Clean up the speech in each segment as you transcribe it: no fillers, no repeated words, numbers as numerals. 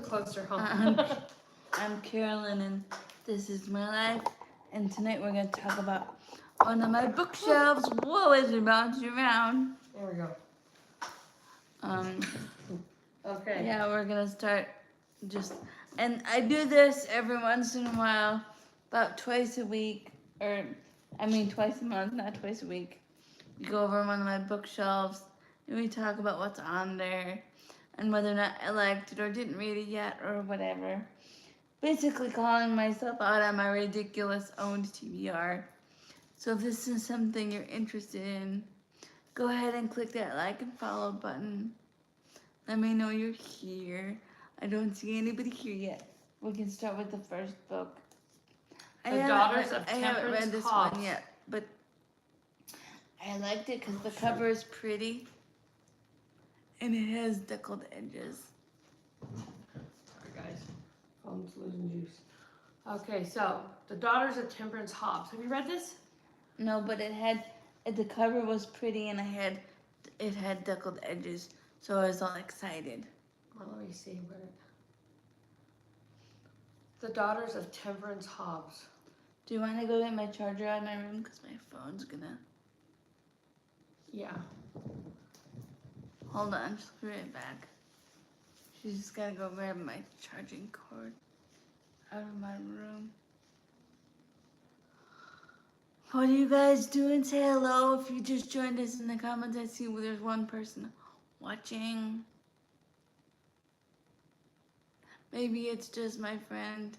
closer, huh? I'm Carolyn, and this is my life. And tonight we're going to talk about one of my bookshelves. Whoa, as we bounce around. There we go. Okay. Yeah, we're going to start and I do this every once in a while, about twice a week, twice a month, not twice a week. We go over one of my bookshelves, and we talk about what's on there, and whether or not I liked it or didn't read it yet or whatever. Basically calling myself out on my ridiculous owned TBR. So if this is something you're interested in, go ahead and click that like and follow button. Let me know you're here. I don't see anybody here yet. We can start with the first book. The Daughters of Temperance. I haven't read this Hobbs. one yet, but I liked it because the cover is pretty and it has deckled edges. Sorry guys, phone's losing juice. Okay, so The Daughters of Temperance Hobbs. Have you read this? No, but the cover was pretty and it had deckled edges, so I was all excited. Well, let me see what it... The Daughters of Temperance Hobbs. Do you want to go get my charger out of my room? Because my phone's gonna... Yeah. Hold on, just be right back. She's just gotta go grab my charging cord out of my room. What are you guys doing? Say hello if you just joined us in the comments. I see there's one person watching. Maybe it's just my friend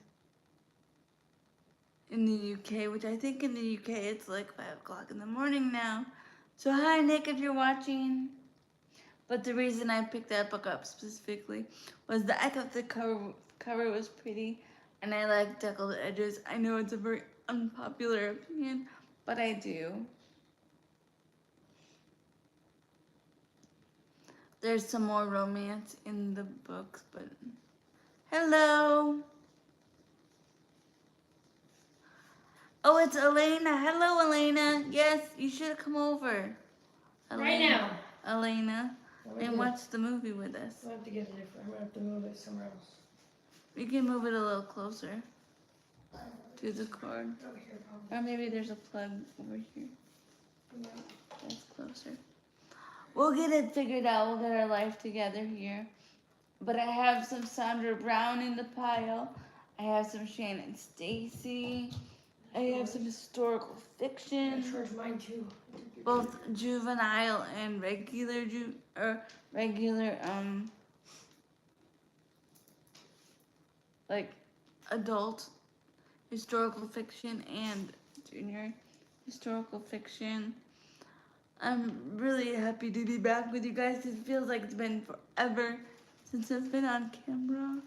in the UK, which I think in the UK it's like 5 o'clock in the morning now. So hi Nick if you're watching. But the reason I picked that book up specifically was that I thought the cover was pretty and I like deckled edges. I know it's a very unpopular opinion, but I do. There's some more romance in the books, but hello. Oh, it's Elena. Hello, Elena. Yes, you should have come over. Elena. Right now. Elena. And watch the movie with us. I have to get it different. I'm gonna have to move it somewhere else. You can move it a little closer to the cord. Over here, probably. Or maybe there's a plug over here. Yeah. That's closer. We'll get it figured out. We'll get our life together here. But I have some Sandra Brown in the pile. I have some Shannon Stacey. I have some historical fiction. I charge mine too. Both juvenile and regular like adult historical fiction and junior historical fiction. I'm really happy to be back with you guys because it feels like it's been forever since I've been on camera.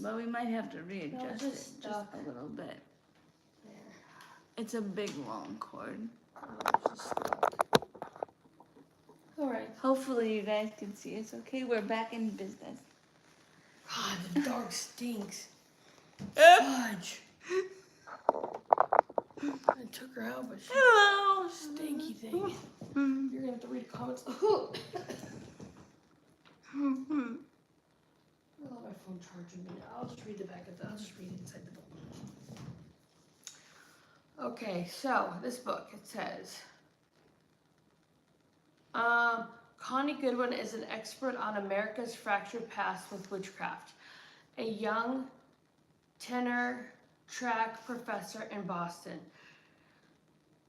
But we might have to readjust it just a little bit. There. It's a big long cord. Alright. Hopefully you guys can see us okay. We're back in business. God, the dog stinks. Fudge. I took her out, but she... Hello! Stinky thing. You're gonna have to read the comments. I love my phone charging me. I'll just read the back of the... I'll just read inside the book. Okay, so this book, it says... Connie Goodwin is an expert on America's fractured past with witchcraft. A young tenor track professor in Boston.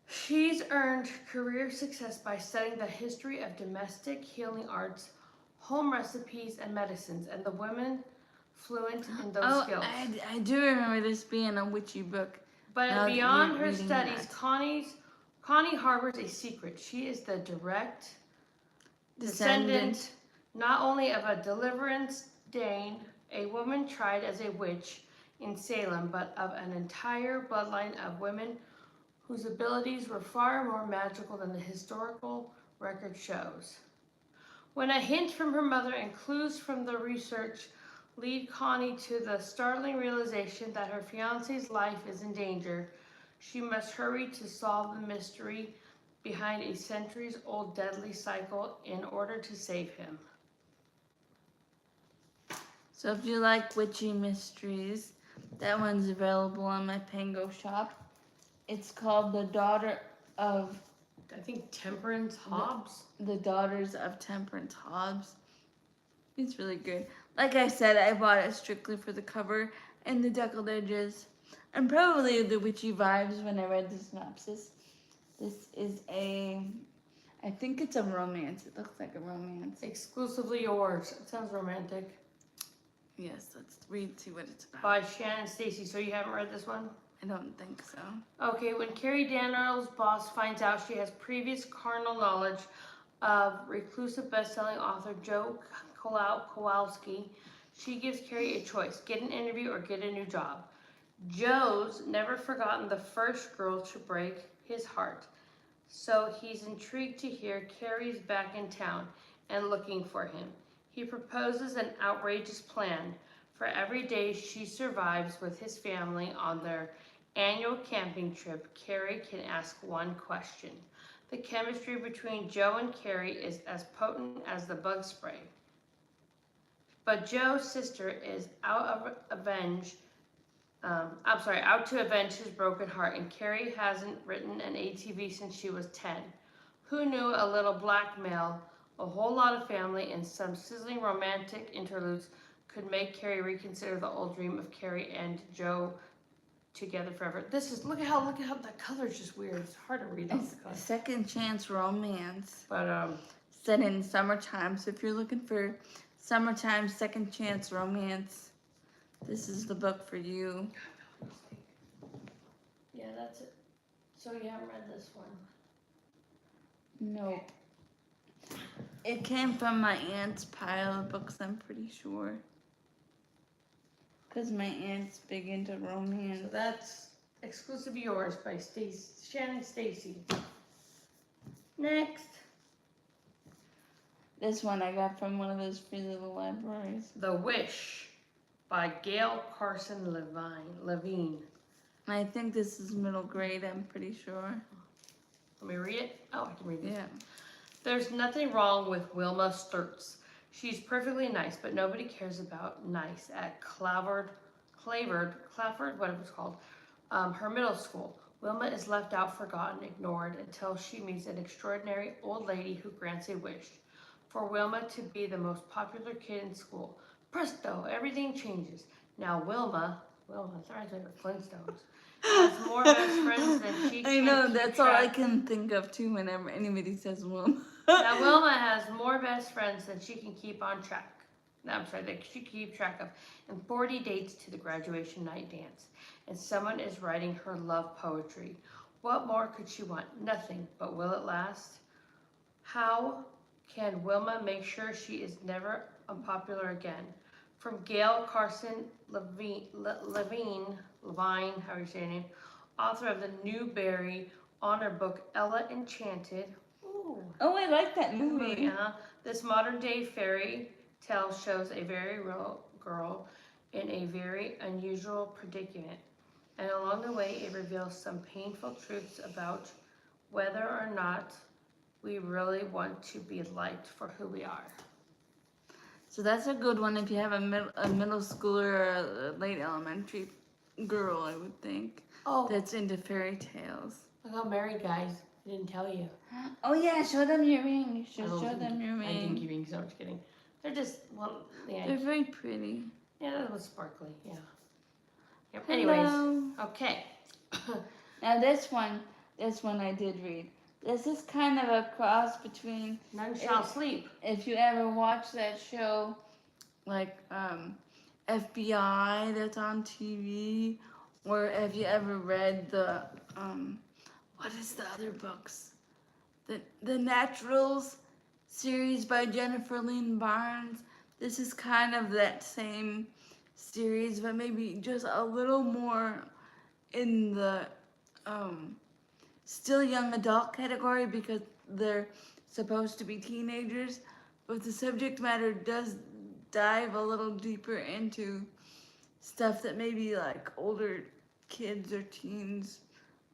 She's earned career success by studying the history of domestic healing arts, home recipes, and medicines, and the women fluent in those skills. I do remember this being a witchy book. But beyond her studies, Connie harbors a secret. She is the direct descendant not only of a Deliverance Dane, a woman tried as a witch in Salem, but of an entire bloodline of women whose abilities were far more magical than the historical record shows. When a hint from her mother and clues from the research lead Connie to the startling realization that her fiancé's life is in danger, she must hurry to solve the mystery behind a centuries-old deadly cycle in order to save him. So if you like witchy mysteries, that one's available on my Pango shop. It's called The Daughter of... I think Temperance Hobbs. The Daughters of Temperance Hobbs. It's really good. Like I said, I bought it strictly for the cover and the deckled edges. And probably the witchy vibes when I read the synopsis. This is I think it's a romance. It looks like a romance. Exclusively Yours. It sounds romantic. Yes, let's read, see what it's about. By Shannon and Stacey. So you haven't read this one? I don't think so. Okay, when Carrie Daniels' boss finds out she has previous carnal knowledge of reclusive best-selling author Joe Kowalski, she gives Carrie a choice: get an interview or get a new job. Joe's never forgotten the first girl to break his heart, so he's intrigued to hear Carrie's back in town and looking for him. He proposes an outrageous plan. For every day she survives with his family on their annual camping trip, Carrie can ask one question. The chemistry between Joe and Carrie is as potent as the bug spray. But Joe's sister is out to avenge his broken heart, and Carrie hasn't written an ATV since she was 10. Who knew a little blackmail, a whole lot of family, and some sizzling romantic interludes could make Carrie reconsider the old dream of Carrie and Joe together forever. Look at how the color's just weird. It's hard to read off the color. Second chance romance. But set in summertime. So if you're looking for summertime second chance romance, this is the book for you. Yeah, that's it. So you haven't read this one? Nope. It came from my aunt's pile of books, I'm pretty sure. Because my aunt's big into romance. So that's Exclusively Yours by Shannon Stacey. Next. This one I got from one of those free little libraries. The Wish by Gail, Carson, Levine. I think this is middle grade, I'm pretty sure. Let me read it. Oh, I can read this. Yeah. There's nothing wrong with Wilma Sturtz. She's perfectly nice, but nobody cares about nice at Clafford, whatever it's called, her middle school. Wilma is left out, forgotten, ignored, until she meets an extraordinary old lady who grants a wish. For Wilma to be the most popular kid in school. Presto, everything changes. Now Wilma, that's right, like Flintstones, has more best friends than she can I know, keep that's track. all I can think of too whenever anybody says Wilma. Now Wilma has more best friends than she can keep on track. That she can keep track of. And 40 dates to the graduation night dance. And someone is writing her love poetry. What more could she want? Nothing, but will it last? How can Wilma make sure she is never unpopular again? From Gail, Carson, Levine, how you say your name, author of the Newbery Honor book, Ella Enchanted. Ooh. Oh, I like that movie. This modern day fairy tale shows a very real girl in a very unusual predicament. And along the way, it reveals some painful truths about whether or not we really want to be liked for who we are. So that's a good one if you have a middle schooler or a late elementary girl, I would think. Oh, that's into fairy tales. I got married, guys. I didn't tell you. Oh yeah, show them your ring. You should show them your ring. I think your rings. No, I'm just kidding. They're just yeah. They're very pretty. Yeah, that was sparkly. Yeah. Yep. Hello. Anyways, okay. Now this one I did read. This is kind of a cross between None Shall Sleep. If you ever watch that show, like FBI that's on TV, or have you ever read the what is the other books? The Naturals series by Jennifer Lynn Barnes. This is kind of that same series, but maybe just a little more in the still young adult category because they're supposed to be teenagers, but the subject matter does dive a little deeper into stuff that maybe like older kids or teens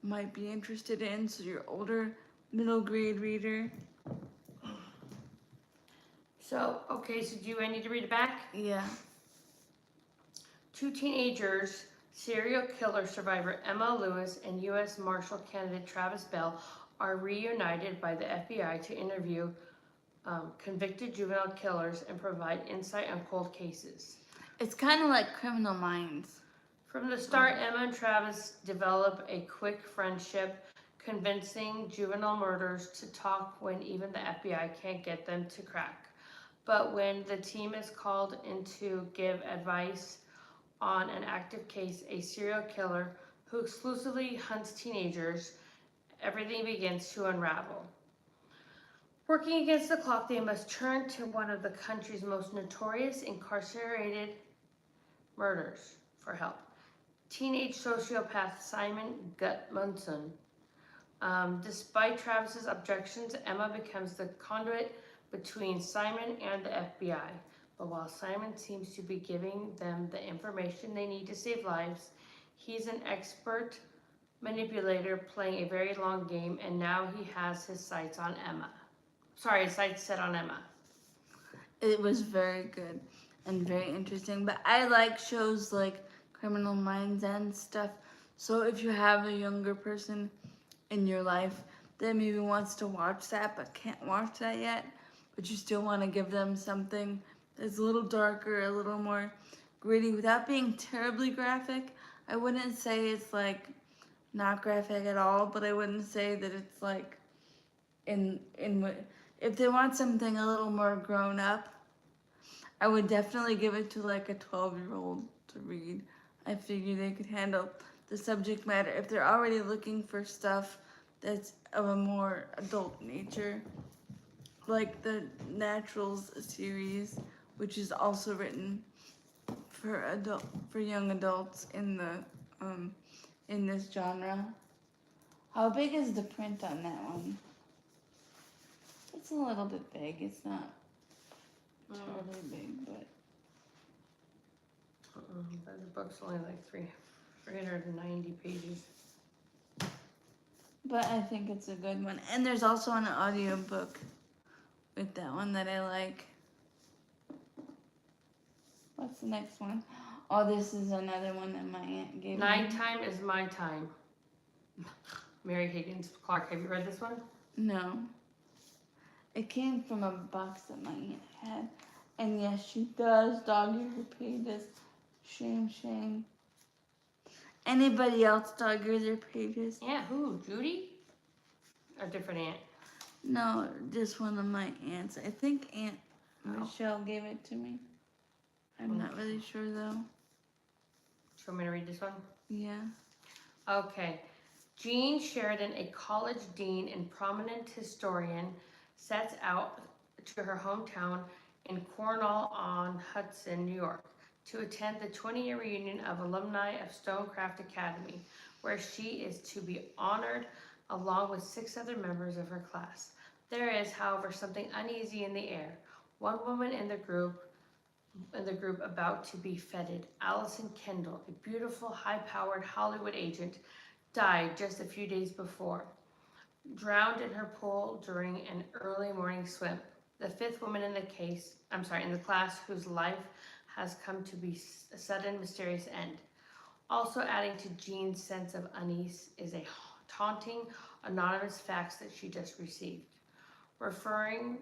might be interested in, so your older middle grade reader. So, okay, so do I need to read it back? Yeah. Two teenagers, serial killer survivor Emma Lewis and U.S. Marshal candidate Travis Bell, are reunited by the FBI to interview convicted juvenile killers and provide insight on cold cases. It's kind of like Criminal Minds. From the start, Emma and Travis develop a quick friendship, convincing juvenile murderers to talk when even the FBI can't get them to crack. But when the team is called in to give advice on an active case, a serial killer who exclusively hunts teenagers, everything begins to unravel. Working against the clock, they must turn to one of the country's most notorious incarcerated murders for help. Teenage sociopath Simon Gudmundsson. Despite Travis's objections, Emma becomes the conduit between Simon and the FBI. But while Simon seems to be giving them the information they need to save lives, he's an expert manipulator playing a very long game, and now he has his sights on Emma. His sights set on Emma. It was very good and very interesting. But I like shows like Criminal Minds and stuff. So if you have a younger person in your life that maybe wants to watch that but can't watch that yet, but you still want to give them something that's a little darker, a little more gritty without being terribly graphic. I wouldn't say it's like not graphic at all, but I wouldn't say that it's like if they want something a little more grown up, I would definitely give it to like a 12-year-old to read. I figure they could handle the subject matter if they're already looking for stuff that's of a more adult nature, like the Naturals series, which is also written for young adults in this genre. How big is the print on that one? It's a little bit big. It's not totally big, but The book's only like 390 pages. But I think it's a good one. And there's also an audiobook with that one that I like. What's the next one? Oh, this is another one that my aunt gave me. Nighttime is My Time. Mary Higgins Clark. Have you read this one? No. It came from a box that my aunt had. And yes, she does dog ear her pages. Shame, shame. Anybody else dog ear their pages? Aunt who? Judy? A different aunt? No, just one of my aunts. I think Aunt Michelle gave it to me. I'm not really sure though. Do you want me to read this one? Yeah. Okay. Jean Sheridan, a college dean and prominent historian, sets out to her hometown in Cornwall-on-Hudson, New York, to attend the 20-year reunion of alumni of Stonecraft Academy, where she is to be honored along with 6 other members of her class. There is, however, something uneasy in the air. One woman in the group about to be feted, Allison Kendall, a beautiful, high-powered Hollywood agent, died just a few days before, drowned in her pool during an early morning swim. The 5th woman in the class whose life has come to be a sudden, mysterious end. Also adding to Jean's sense of unease is a taunting, anonymous fax that she just received, referring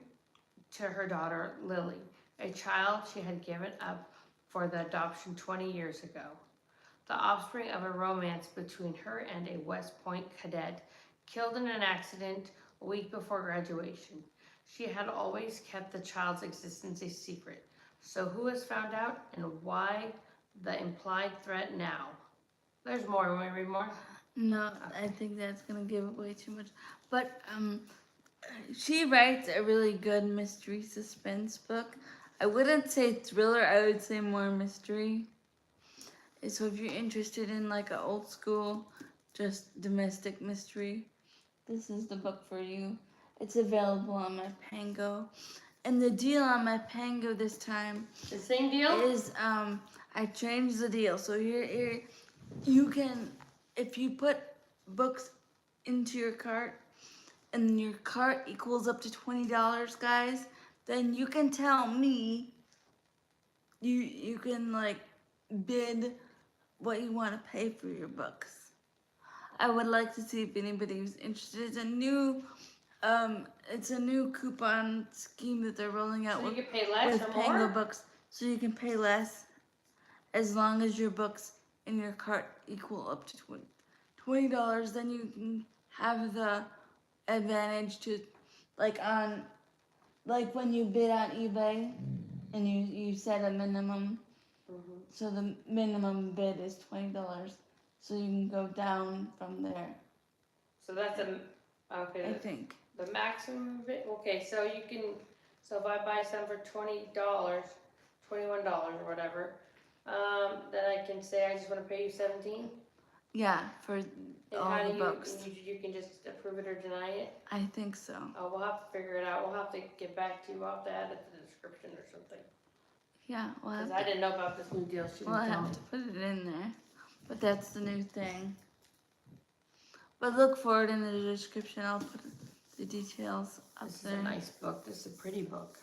to her daughter, Lily, a child she had given up for the adoption 20 years ago, the offspring of a romance between her and a West Point cadet, killed in an accident a week before graduation. She had always kept the child's existence a secret. So who has found out, and why the implied threat now? There's more. Want me to read more? No, I think that's gonna give away too much. But she writes a really good mystery suspense book. I wouldn't say thriller, I would say more mystery. So if you're interested in like an old school, just domestic mystery, this is the book for you. It's available on my Pango. And the deal on my Pango this time, The same deal? is I changed the deal. So here you can, if you put books into your cart and your cart equals up to $20, guys, then you can tell me, you can like bid what you want to pay for your books. I would like to see if anybody was interested. It's a new coupon scheme that they're rolling out So you with, can pay less or Pango more? Books, so you can pay less as long as your books in your cart equal up to $20. Then you can have the advantage to, like when you bid on eBay, and you set a minimum. Mhm. So the minimum bid is $20. So you can go down from there. So that's okay. I think. The maximum bid. Okay, so you can. So if I buy some for $20, $21 or whatever, then I can say I just want to pay you 17. Yeah, for And all how the do books. you can just approve it or deny it? I think so. Oh, we'll have to figure it out. We'll have to get back to you. We'll have to add it to the description or something. Yeah, Because I didn't know about this new deal. She we'll didn't tell have me. to put it in there. But that's the new thing. But look for it in the description. I'll put the details up This is there. a nice book. This is a pretty book.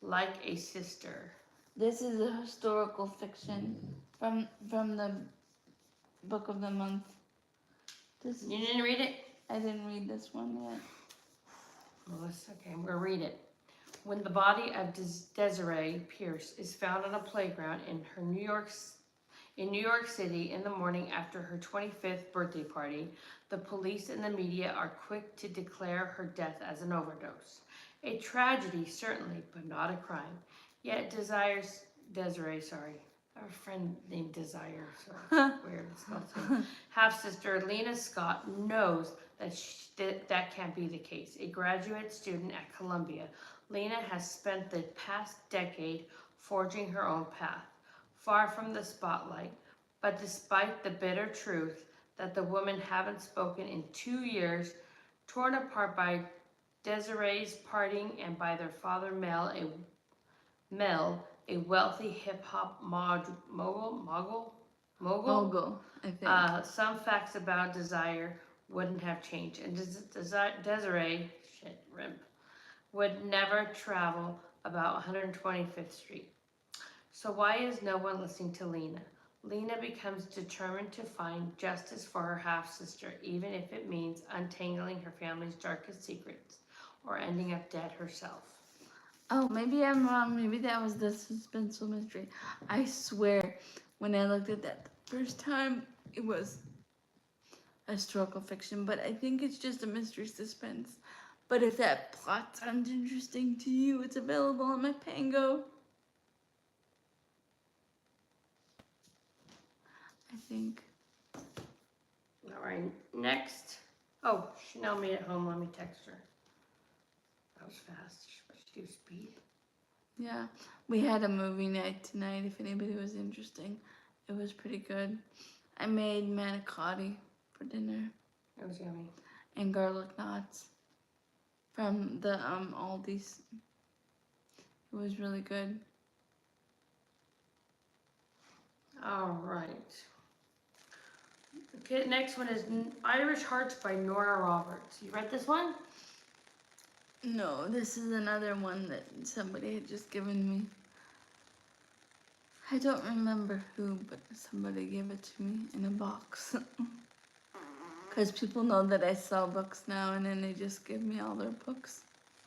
Like a Sister. This is a historical fiction from the book of the month. You didn't read it? I didn't read this one yet. Well, that's okay. I'm going to read it. When the body of Desiree Pierce is found on a playground in New York City in the morning after her 25th birthday party, the police and the media are quick to declare her death as an overdose. A tragedy, certainly, but not a crime. Yet Desiree, I have a friend named Desire, so it's weird. It's spelled same. Half-sister Lena Scott knows that can't be the case. A graduate student at Columbia, Lena has spent the past decade forging her own path, far from the spotlight. But despite the bitter truth that the women haven't spoken in 2 years, torn apart by Desiree's parting and by their father Mel, a wealthy hip-hop mogul, I think. some facts about Desire wouldn't have changed, and Desiree, would never travel about 125th Street. So why is no one listening to Lena? Lena becomes determined to find justice for her half-sister, even if it means untangling her family's darkest secrets or ending up dead herself. Oh, maybe I'm wrong. Maybe that was the suspenseful mystery. I swear, when I looked at that the first time, it was a historical fiction, but I think it's just a mystery suspense. But if that plot sounds interesting to you, it's available on my Pango. I think. All right, next. Oh, Chanel made it home. Let me text her. That was fast. She was speed. Yeah, we had a movie night tonight. If anybody was interested, it was pretty good. I made manicotti for dinner. It was yummy. And garlic knots from the Aldi's. It was really good. All right. Okay, next one is Irish Hearts by Nora Roberts. You read this one? No, this is another one that somebody had just given me. I don't remember who, but somebody gave it to me in a box. Because people know that I sell books now, and then they just give me all their books.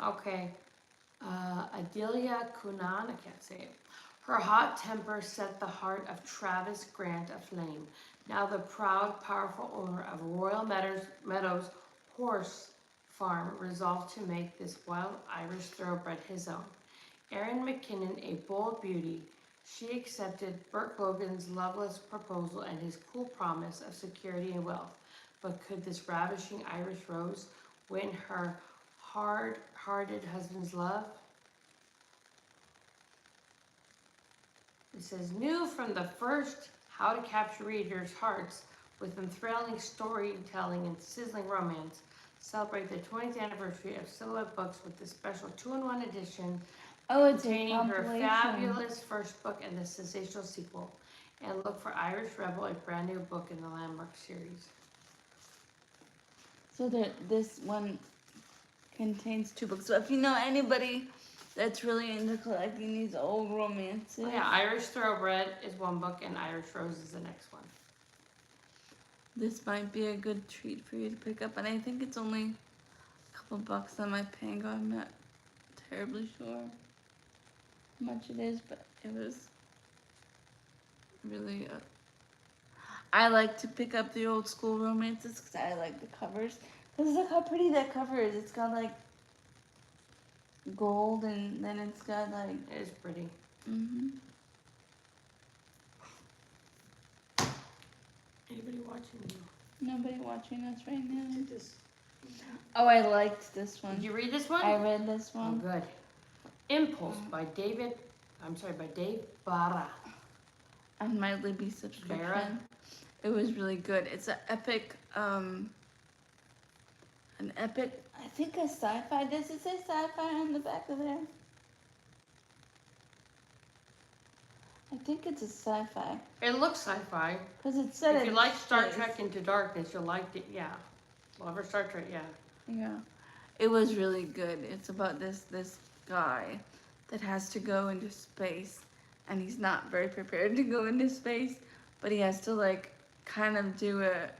Okay. Adelia Cunan, I can't say it. Her hot temper set the heart of Travis Grant aflame. Now the proud, powerful owner of Royal Meadows Horse Farm resolved to make this wild Irish thoroughbred his own. Erin McKinnon, a bold beauty, she accepted Burt Logan's loveless proposal and his cool promise of security and wealth. But could this ravishing Irish rose win her hard-hearted husband's love? It says, new from the first, how to capture readers' hearts with enthralling storytelling and sizzling romance. Celebrate the 20th anniversary of Silhouette Books with the special 2-in-1 edition containing her fabulous first book and the sensational sequel. And look for Irish Rebel, a brand new book in the Landmark series. So this one contains 2 books. So if you know anybody that's really into collecting these old romances. Oh, yeah, Irish Thoroughbred is one book, and Irish Rose is the next one. This might be a good treat for you to pick up, and I think it's only a couple bucks on my Pango. I'm not terribly sure how much it is, but it was really. I like to pick up the old school romances because I like the covers. Because look how pretty that cover is. It's got like gold, and then it's got like. It is pretty. Anybody watching you? Nobody watching us right now. Just... Oh, I liked this one. Did you read this one? I read this one. Oh, good. Impulse by Dave Bara. On my Libby subscription. Bara? It was really good. It's an epic, I think a sci-fi. Does it say sci-fi on the back of there? I think it's a sci-fi. It looks sci-fi. Because it said if you like Star Trek Into Darkness, you'll like it, yeah. Love Star Trek, yeah. Yeah. It was really good. It's about this guy that has to go into space, and he's not very prepared to go into space, but he has to like kind of do a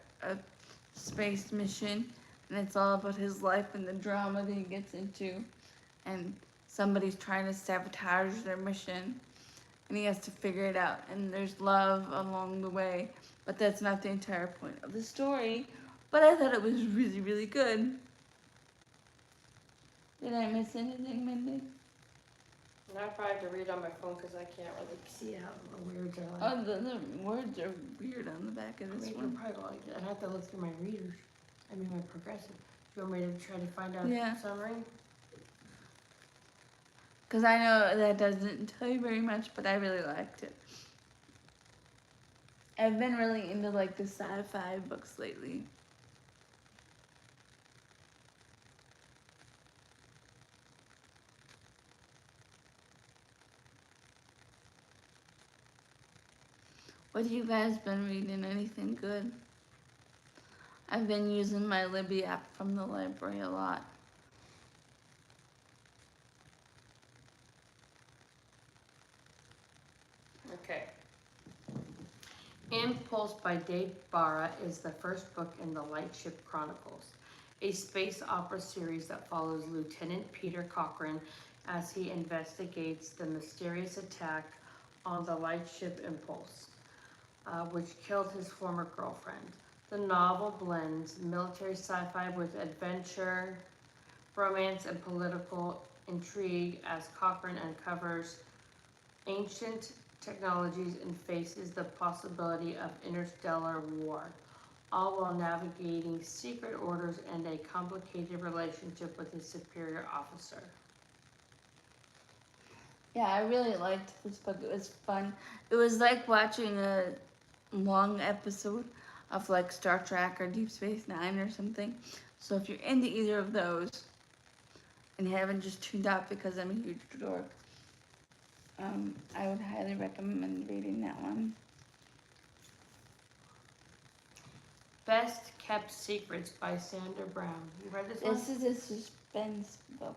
space mission, and it's all about his life and the drama that he gets into, and somebody's trying to sabotage their mission, and he has to figure it out, and there's love along the way, but that's not the entire point of the story. But I thought it was really, really good. Did I miss anything, Mindy? Now I probably have to read on my phone because I can't really see how the words are like. Oh, the words are weird on the back of this one. Probably like that. I'd have to look through my readers. I mean my progressive. Do you want me to try to find out Yeah. a summary? Because I know that doesn't tell you very much, but I really liked it. I've been really into like the sci-fi books lately. What have you guys been reading? Anything good? I've been using my Libby app from the library a lot. Okay. Impulse by Dave Bara is the first book in the Lightship Chronicles, a space opera series that follows Lieutenant Peter Cochrane as he investigates the mysterious attack on the lightship Impulse, which killed his former girlfriend. The novel blends military sci-fi with adventure, romance, and political intrigue as Cochrane uncovers ancient technologies and faces the possibility of interstellar war, all while navigating secret orders and a complicated relationship with his superior officer. Yeah, I really liked this book. It was fun. It was like watching a long episode of like Star Trek or Deep Space Nine or something. So if you're into either of those and haven't just tuned out because I'm a huge dork, I would highly recommend reading that one. Best Kept Secrets by Sandra Brown. You read this one? This is a suspense book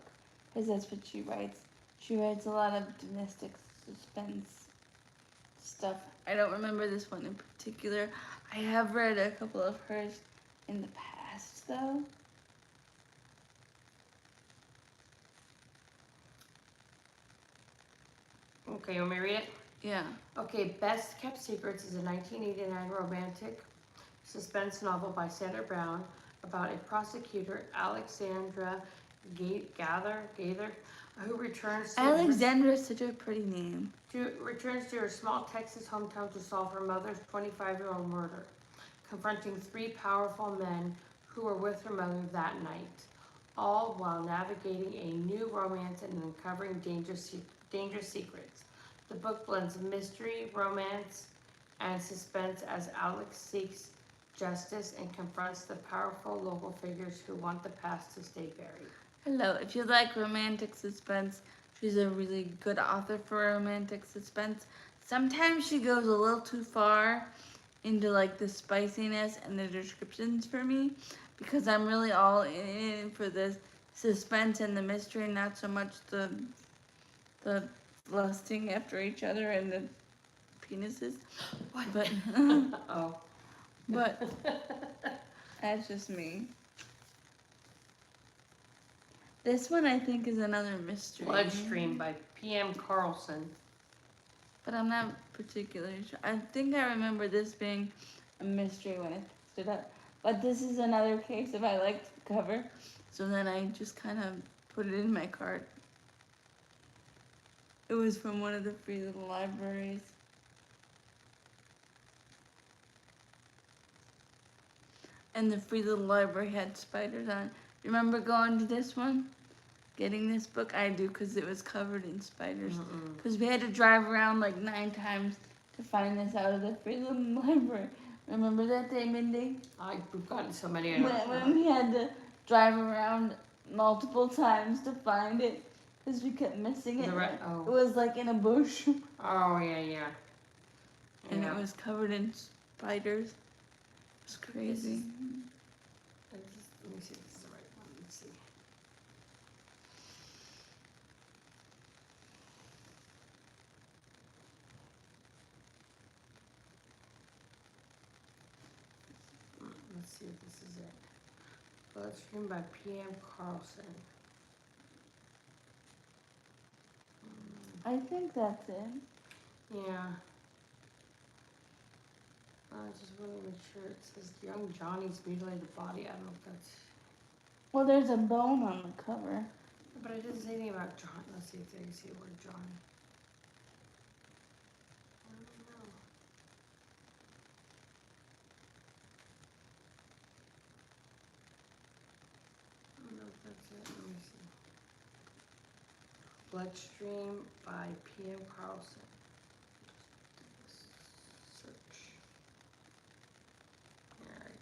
because that's what she writes. She writes a lot of domestic suspense stuff. I don't remember this one in particular. I have read a couple of hers in the past, though. Okay, you want me to read it? Yeah. Okay, Best Kept Secrets is a 1989 romantic suspense novel by Sandra Brown about a prosecutor, Alexandra Gaither, who returns to Alexandra is such a pretty name. returns to her small Texas hometown to solve her mother's 25-year-old murder, confronting three powerful men who were with her mother that night, all while navigating a new romance and uncovering dangerous secrets. The book blends mystery, romance, and suspense as Alex seeks justice and confronts the powerful local figures who want the past to stay buried. Hello, if you like romantic suspense, she's a really good author for romantic suspense. Sometimes she goes a little too far into like the spiciness and the descriptions for me, because I'm really all in for the suspense and the mystery, not so much the the lusting after each other and the penises. What? But Oh. but that's just me. This one I think is another mystery. Bloodstream by P.M. Carlson. But I'm not particularly sure. I think I remember this being a mystery when I picked it up. But this is another case if I liked the cover. So then I just kind of put it in my cart. It was from one of the free little libraries. And the free little library had spiders on it. Remember going to this one? Getting this book? I do, because it was covered in spiders. Because we had to drive around like 9 times to find this out of the free little library. Remember that day, Mindy? We've gotten so many. I don't know. When we had to drive around multiple times to find it, because we kept missing it. Oh. It was like in a bush. Oh, yeah. And it was covered in spiders. It was crazy. Let me see if this is the right one. Let's see. Let's see if this is it. Bloodstream by P.M. Carlson. I think that's it. Yeah. I just want to make sure it says young Johnny's mutilated body. I don't know if that's. Well, there's a bone on the cover. But it doesn't say anything about John. Let's see if they can see the word Johnny. I don't know. I don't know if that's it. Let me see. Bloodstream by P.M. Carlson. Search. Alright.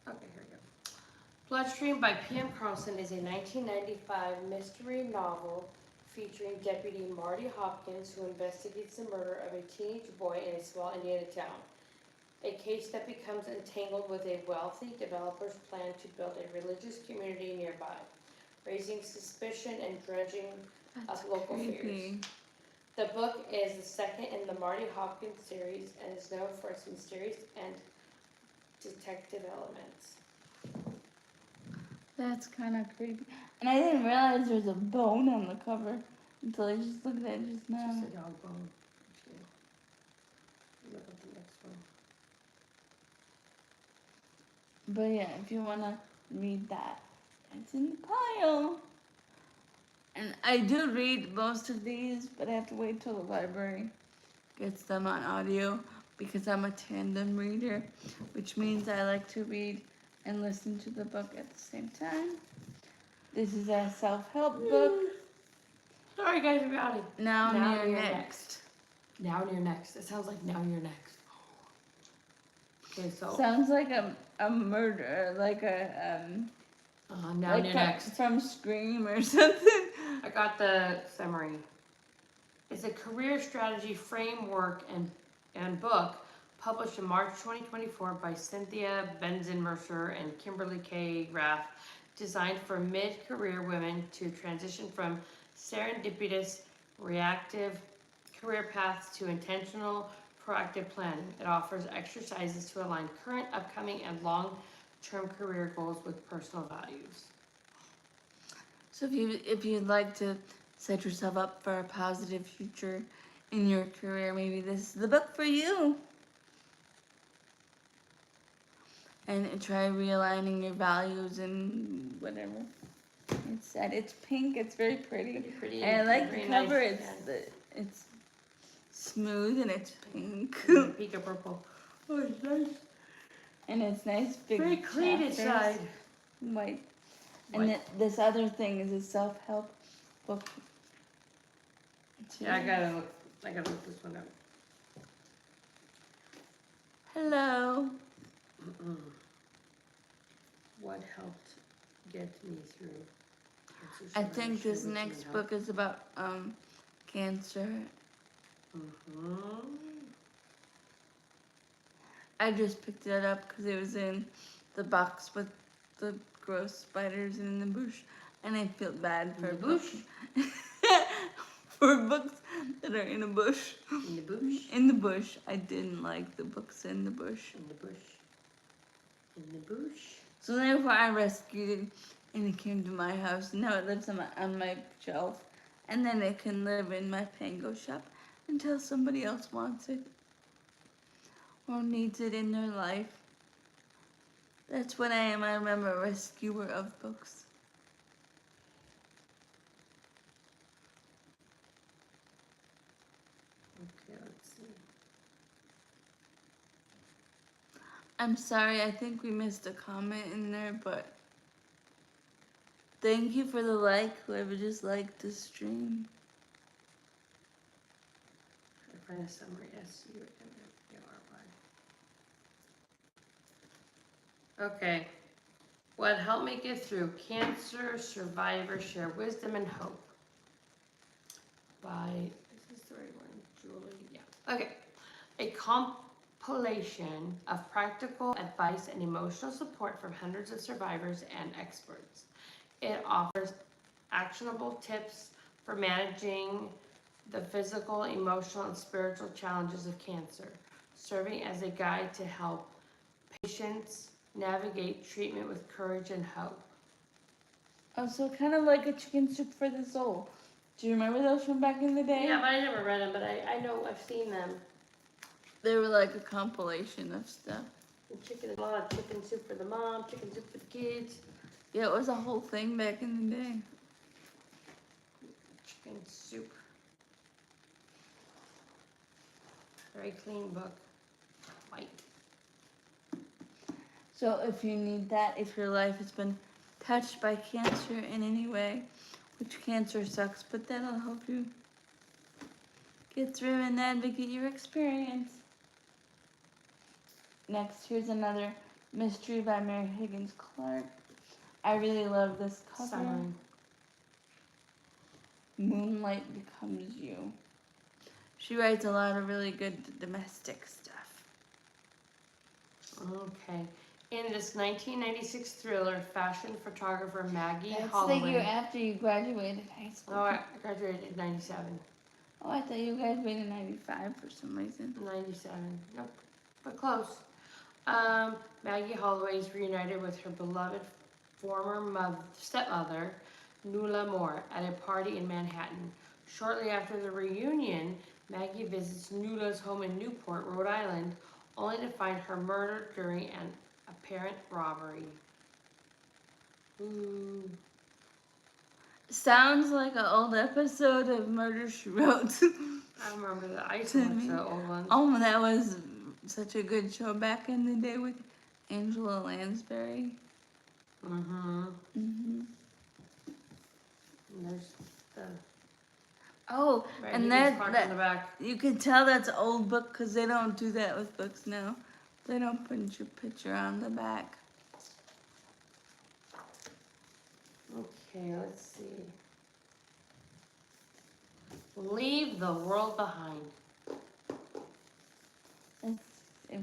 Okay, here we go. Bloodstream by P.M. Carlson is a 1995 mystery novel featuring Deputy Marty Hopkins, who investigates the murder of a teenage boy in a small Indiana town. A case that becomes entangled with a wealthy developer's plan to build a religious community nearby, raising suspicion and dredging up local fears. The book is the second in the Marty Hopkins series and is known for its mysterious and detective elements. That's kind of creepy. And I didn't realize there was a bone on the cover until I just looked at it just now. It's just a dog bone. Okay. Look at the next one. But yeah, if you want to read that, it's in the pile. And I do read most of these, but I have to wait till the library gets them on audio because I'm a tandem reader, which means I like to read and listen to the book at the same time. This is a self-help book. Sorry guys, I'm out of Now you're next. Now you're next. It sounds like now you're next. Okay, so. Sounds like a murder, like a now like you're next. from Scream or something. I got the summary. It's a career strategy framework and book published in March 2024 by Cynthia, Bentzen-Mercer, and Kimberly K. Raff, designed for mid-career women to transition from serendipitous, reactive career paths to intentional, proactive planning. It offers exercises to align current, upcoming, and long-term career goals with personal values. So if you'd like to set yourself up for a positive future in your career, maybe this is the book for you. And try realigning your values and whatever. It's sad. It's pink. It's very pretty. Pretty And I like the cover. Nice. It's smooth and it's pink. Pink and purple. Oh, it's nice. And it's nice big Very clean chapters. inside. White. And this other thing is a self-help book. Yeah, I gotta look this one up. Hello. What helped get me through cancer? I think this next book is about cancer. I just picked it up because it was in the box with the gross spiders in the bush. and I feel bad for In the bush. for books that are in a bush. In the bush. In the bush. I didn't like the books in the bush. In the bush. In the bush. So therefore I rescued it and it came to my house. Now it lives on my shelf. And then it can live in my Pango shop until somebody else wants it or needs it in their life. That's what I am. I'm a rescuer of books. Okay, let's see. I'm sorry, I think we missed a comment in there, but thank you for the like, whoever just liked the stream. I find a summary SUMMARY. Okay. What helped me get through? Cancer survivors share wisdom and hope. By, is this the right one? Julie? Yeah. Okay. A compilation of practical advice and emotional support from hundreds of survivors and experts. It offers actionable tips for managing the physical, emotional, and spiritual challenges of cancer, serving as a guide to help patients navigate treatment with courage and hope. Oh, so kind of like a chicken soup for the soul. Do you remember those from back in the day? Yeah, but I never read them, but I know I've seen them. They were like a compilation of stuff. A lot of chicken soup for the mom, chicken soup for the kids. Yeah, it was a whole thing back in the day. Chicken soup. Very clean book. White. So if you need that, if your life has been touched by cancer in any way, which cancer sucks, but that'll help you get through and navigate your experience. Next, here's another mystery by Mary Higgins Clark. I really love this cover. Summary. Moonlight Becomes You. She writes a lot of really good domestic stuff. Okay. In this 1996 thriller, fashion photographer Maggie That's Holloway. the year after you graduated high school. Oh, I graduated in 97. Oh, I thought you graduated in 95 for some reason. 97. Nope. But close. Maggie Holloway is reunited with her beloved former stepmother, Nuala Moore, at a party in Manhattan. Shortly after the reunion, Maggie visits Nuala's home in Newport, Rhode Island, only to find her murdered during an apparent robbery. Ooh. Sounds like an old episode of Murder, She Wrote. I remember that. I used to watch the old ones. Oh, that was such a good show back in the day with Angela Lansbury. Mm-hmm. Mm-hmm. And there's the... Oh, Right, and Higgins Clark in that the back. you can tell that's an old book because they don't do that with books now. They don't put your picture on the back. Okay, let's see. Leave the world behind.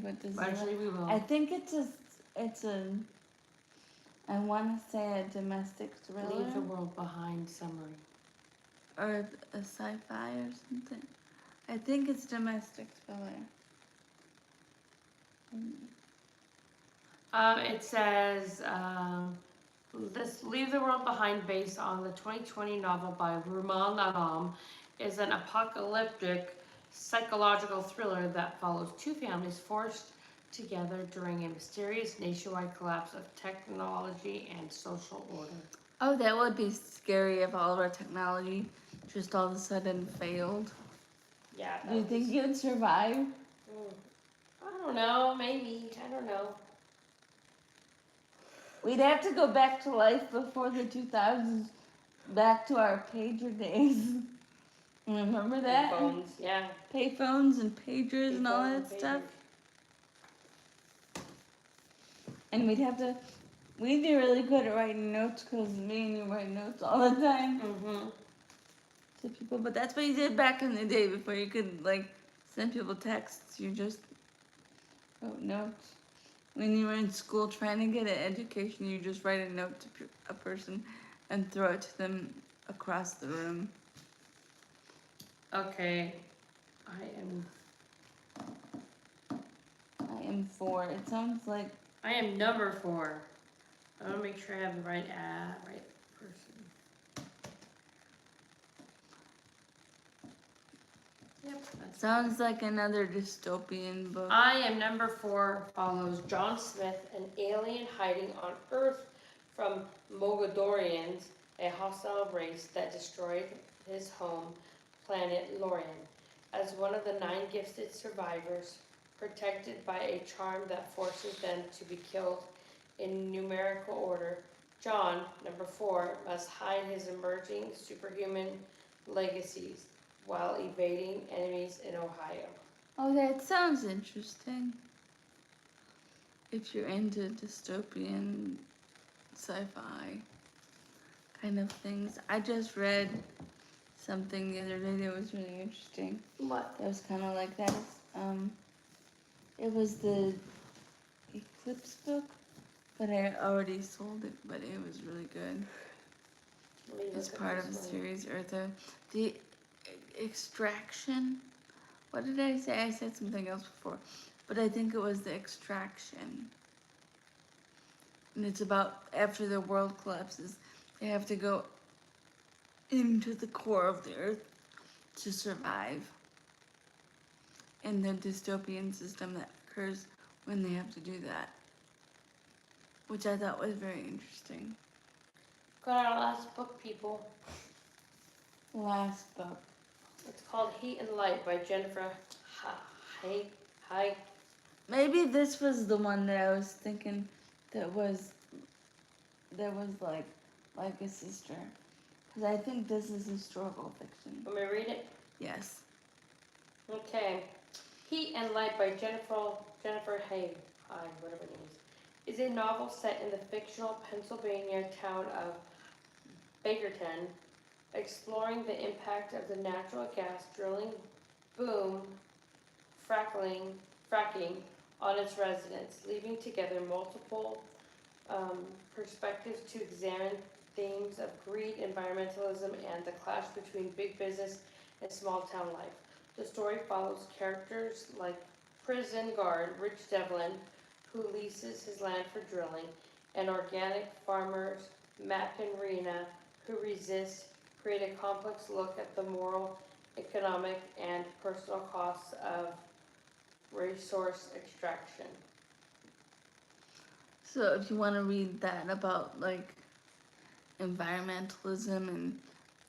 What does Eventually we will. I think it's a, I want to say a domestic thriller. Leave the world behind summary. Or a sci-fi or something. I think it's domestic thriller. It says, this Leave the World Behind, based on the 2020 novel by Rumaan, is an apocalyptic psychological thriller that follows two families forced together during a mysterious nationwide collapse of technology and social order. Oh, that would be scary if all of our technology just all of a sudden failed. Yeah. Do you think you'd survive? I don't know, maybe. I don't know. We'd have to go back to life before the 2000s, back to our pager days. Remember that? Phones, yeah. Payphones and pagers and all that stuff. And we'd be really good at writing notes because me and you write notes all the time to people. But that's what you did back in the day before you could send people texts. You just wrote notes. When you were in school trying to get an education, you just write a note to a person and throw it to them across the room. Okay. I am 4. It sounds like I am number 4. I want to make sure I have the right person. Yep. sounds like another dystopian book. I am number 4 follows John Smith, an alien hiding on Earth from Mogadorians, a hostile race that destroyed his home planet Lorien. As one of the 9 gifted survivors, protected by a charm that forces them to be killed in numerical order, John, number 4, must hide his emerging superhuman legacies while evading enemies in Ohio. Oh, that sounds interesting. If you're into dystopian sci-fi kind of things. I just read something the other day that was really interesting. What? That was kind of like that. It was the Eclipse book, but I already sold it, but it was really good. It's part of a series, or the Extraction. What did I say? I said something else before, but I think it was the Extraction. And it's about after the world collapses, they have to go into the core of the earth to survive. And the dystopian system that occurs when they have to do that, which I thought was very interesting. Got our last book, people. The last book. It's called Heat and Light by Jennifer Haigh. Maybe this was the one that I was thinking that was like a sister. Because I think this is historical fiction. Want me to read it? Yes. Okay. Heat and Light by Jennifer Haigh, whatever it is a novel set in the fictional Pennsylvania town of Bakerton, exploring the impact of the natural gas drilling boom, fracking on its residents, leaving together multiple perspectives to examine themes of greed, environmentalism, and the clash between big business and small town life. The story follows characters like prison guard Rich Devlin, who leases his land for drilling, and organic farmers Matt and Rena, who resist, create a complex look at the moral, economic, and personal costs of resource extraction. So if you want to read that about like environmentalism and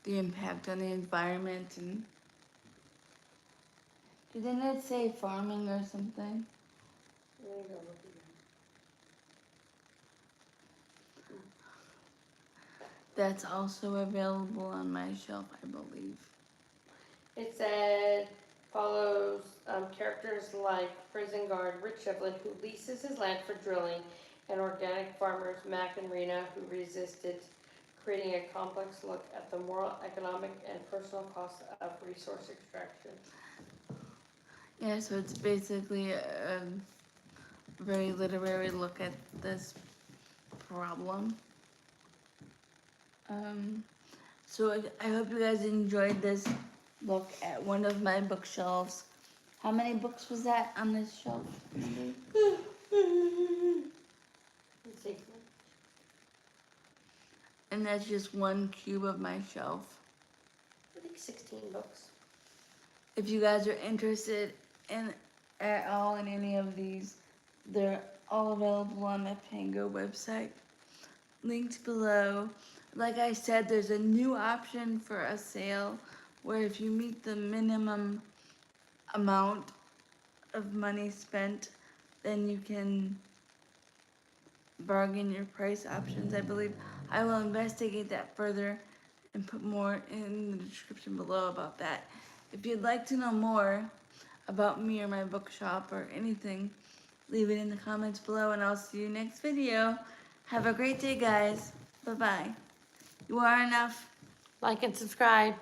the impact on the environment, and didn't it say farming or something? There you go, look at That's also available on my shelf, I believe. It said, follows characters like prison guard Rich Devlin, who leases his land for drilling, and organic farmers Mac and Rena, who resisted, creating a complex look at the moral, economic, and personal costs of resource extraction. Yeah, so it's basically a very literary look at this problem. So I hope you guys enjoyed this look at one of my bookshelves. How many books was that on this shelf? Let's see. And that's just one cube of my shelf. I think 16 books. If you guys are interested in at all in any of these, they're all available on the Pango website. Linked below. Like I said, there's a new option for a sale where if you meet the minimum amount of money spent, then you can bargain your price options, I believe. I will investigate that further and put more in the description below about that. If you'd like to know more about me or my bookshop or anything, leave it in the comments below, and I'll see you next video. Have a great day, guys. Bye-bye. You are enough. Like and subscribe.